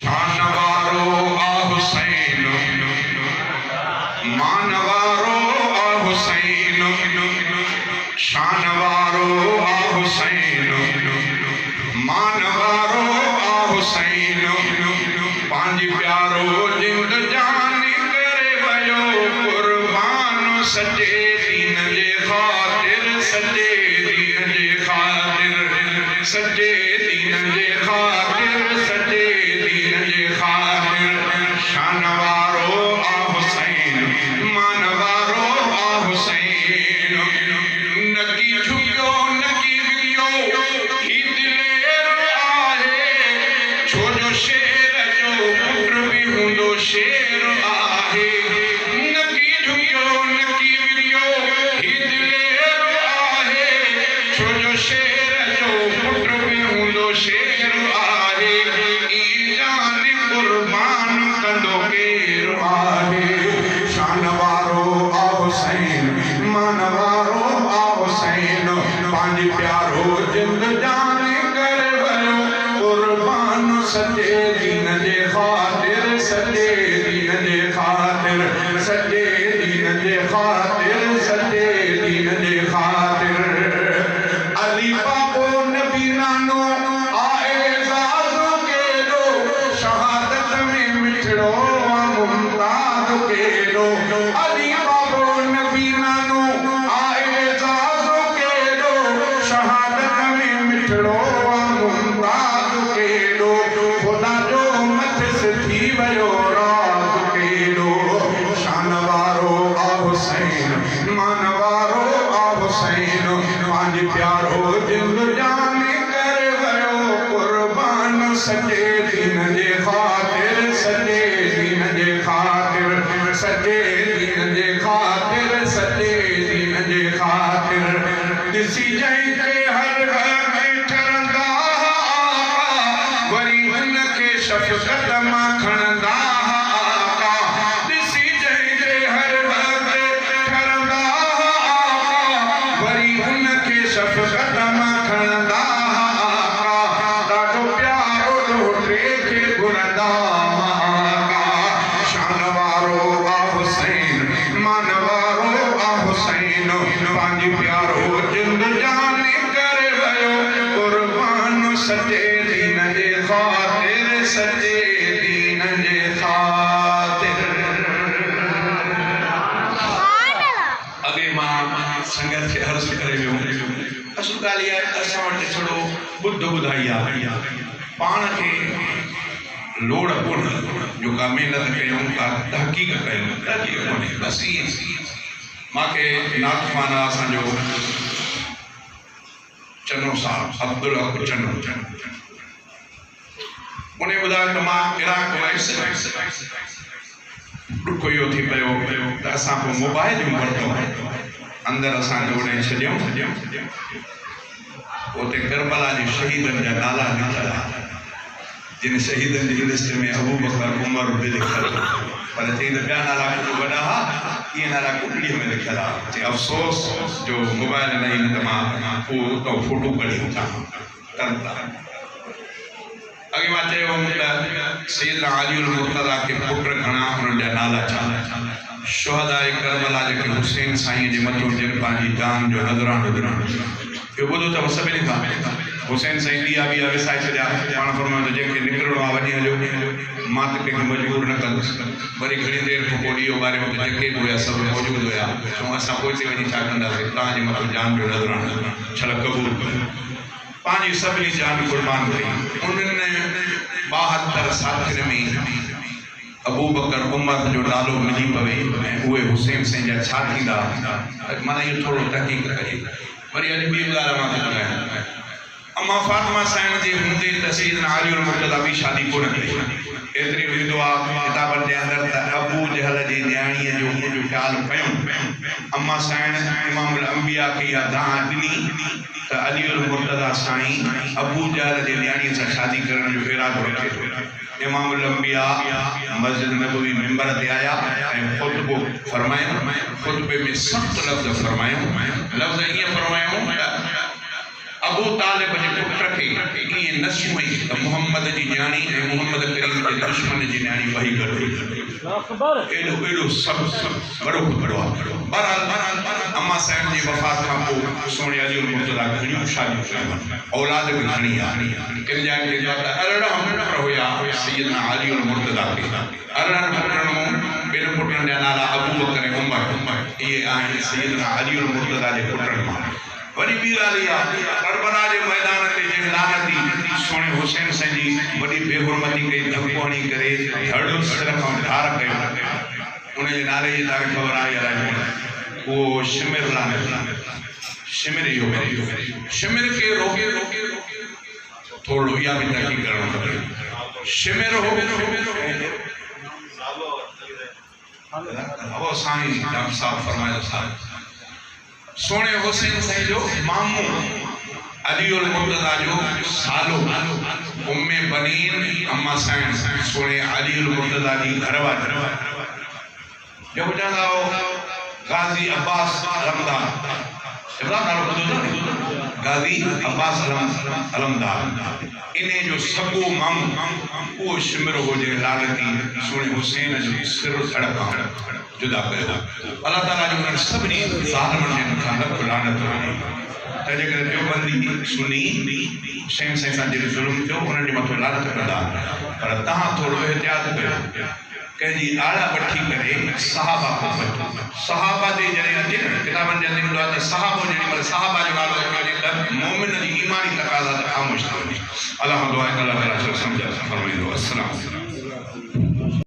शानवारो आ हुसैन मानवारो आ हुसैन शानवारो आ हुसैन मानवारो आ हुसैन पांच प्यारो जिंद जान करे वयो कुर्बान सजे दीन जे खातिर सजे दीन जे खातिर सजे दीन जे खातिर सजे दीन जे खातिर शानवारो आ हुसैन मानवारो आ हुसैन नकी झुकियो नकी वियो ही दिलेर आहे छो जो शेर जो पुत्र भी हूंदो शेर आहे नकी झुकियो नकी वियो ही दिलेर आहे छो जो शेर जो पुत्र भी हूंदो शेर आहे ई जान कुर्बान कंदो केर आहे शानवारो आ हुसैन मानवारो आ हुसैन पांच प्यारो जिंद जान करे वयो कुर्बान सजे दीन जे खातिर सजे दीन जे खातिर सजे दीन जे खातिर सजे दीन जे खातिर अली बाबो नबी नानो आए जाजो के लो शहादत में मिठड़ो मुमताज के लो अली बाबो नबी नानो आए जाजो के लो शहादत में मिठड़ो मुमताज के लो खुदा जो मथस थी वयो राज के लो शानवारो आ हुसैन मानवारो आ हुसैन पांच प्यारो जिंद जान करे वयो कुर्बान सजे दीन जे खातिर सजे दीन जे खातिर सजे दीन जे खातिर सजे दीन जे खातिर दिसी जई के हर घर ठरंदा आका वरी उनखे शफ़क़त मां खणंदा आका दिसी जई के हर घर ठरंदा आका वरी उनखे शफ़क़त मां खणंदा आका ॾाढो प्यारो ॾोहटे खे घुरंदा आका शानवारो आ हुसैन मानवारो आ हुसैन पांच प्यारो जिंद जान करे वयो कुर्बान सजे दीन जे खातिर सजे दीन जे खातिर अगे मां संगत खे अर्ज़ करे वियो असुल ॻाल्हि इहा आहे असां वटि थोरो ॿुध ॿुधाई आहे पाण खे लोड़ कोन्हे जो का महिनत कयूं का तहक़ीक़ कयूं तहक़ीक़ कोन्हे बसि ईअं मूंखे नातखाना असांजो चनो साहब अब्दुल हक चनो उन ॿुधायो त मां इराक वयुसि ॾुखो इहो थी पियो त असां पोइ मोबाइल जूं वरितो अंदरि असां जोड़े छॾियऊं उते करबला जे शहीदनि जा नाला लिखियल जिन शहीदनि जी लिस्ट में अबू बकर उमर बि लिखियल पर चई त ॿिया नाला कुझु वॾा हुआ इहे नाला कुटड़ीअ में लिखियल आहे चई अफ़सोस जो मोबाइल न ईंदो त मां उहो फोटो कढी वठां अॻे मां चयो त सैयदना अली मुर्तज़ा खे पुट घणा उन्हनि जा नाला छा शुहदाए करबला जेके हुसैन साईं जे मथां जिन पंहिंजी जान जो नज़रानो ॾिनो इहो ॿुधो अथव सभिनी खां हुसैन साईं ॾीआ ॿीआ विसाए छॾिया पाण फरमायो त जंहिंखे निकिरणो आहे वञी हलियो मां त कंहिंखे मजबूर न कंदुसि वरी घणी देरि खां पोइ ॾीओ ॿारियो त जेके बि हुया सभु मौजूदु हुया चऊं असां पोइ ते वञी छा कंदासीं तव्हांजे मथां जान जो नज़रानो छल क़बूल कयो पंहिंजी सभिनी जान कुर्बान कई उन्हनि 72 साथियुनि में अबू बकर उमर जो नालो मिली पवे ऐं उहे हुसैन साईं जा छा थींदा माना इहो थोरो तहक़ीक़ कजे वरी अॼु ॿी ॻाल्हि मां थो ॿुधायां अम्मा फातिमा साईं जे हूंदे त सैयदना अली मुर्तज़ा बि शादी कोन कई एतिरी वेंदो आहे किताबनि जे अंदरि त अबू जहल जी न्याणीअ जो मुंहिंजो ख़्यालु कयूं अम्मा साईं इमामुल अंबिया खे इहा दाह ॾिनी त अली मुर्तज़ा साईं अबू जहल जे न्याणीअ सां शादी करण जो इरादो रखे थो इमामुल अंबिया मस्जिद नबवी मिंबर ते आया ऐं ख़ुतबो फरमायो ख़ुतबे में सख़्त लफ़्ज़ फरमायो लफ़्ज़ ईअं फरमायो अबू तालिब जे पुट खे ईअं न सुम्हई त मुहम्मद जी न्याणी ऐं मुहम्मद करीम जे दुश्मन जी न्याणी वही गॾु एॾो एॾो सभु बड़ो बड़ो बहरहाल अम्मा साहिब जी वफ़ात खां पोइ सोने अली मुर्तज़ा घणियूं शादियूं कयूं औलाद बि घणी आहे किन ॼाण के अरिड़हं पुट हुया सैयदना अली मुर्तज़ा खे अरिड़हं पुटनि मां ॿिनि पुटनि जा नाला अबू बकर ऐं उमर इहे आहिनि सैयदना अली मुर्तज़ा जे पुटनि मां वरी ॿी ॻाल्हि इहा करबला जे मैदान ते जंहिं लानती सोने हुसैन साईं जी वॾी बेहुरमती कई धमको हणी करे धड़ सिर खां धार कयो उनजे नाले जी तव्हांखे ख़बर आहे अलाए उहो शिमिर लानत शिमिर इहो शिमिर खे रोके थोरो इहा बि तहक़ीक़ करणु खपे शिमिर हो साईं डॉक्टर साहब फरमायो साहब सोने हुसैन साईं जो मामू अली मुर्तज़ा जो सालो उम्मे बनीन अम्मा साईं सोने अली मुर्तज़ा जी घरवारी जो ॿुधंदा हो गाज़ी अब्बास अलमदार नालो ॿुधो न गाज़ी अब्बास अलमदार इन्हे जो सॻो मामू उहो शिमिर हो जे लानती सोने हुसैन जो सिर धड़ खां जुदा कयो अल्लाह ताला जो उन्हनि सभिनी ज़ालिमनि जे मथां लख लानत हुजे तंहिंजे करे देवबंदी सुन्नी हुसैन साईं सां जॾहिं ज़ुल्म थियो उन्हनि जे मथां लानत कंदा पर तव्हां थोरो एहतियात कयो कंहिंजी आड़ा वठी करे सहाबा खां बचो सहाबा जे जॾहिं अचे न किताबनि जे अंदरि ईंदो आहे त सहाबो जेॾी महिल सहाबा जो नालो अची वञे त मोमिन जी ईमानी तक़ाज़ा त ख़ामोश थी वञे अलाह दुआ अल्लाह ताला सम्झ फरमाईंदो अस्सलाम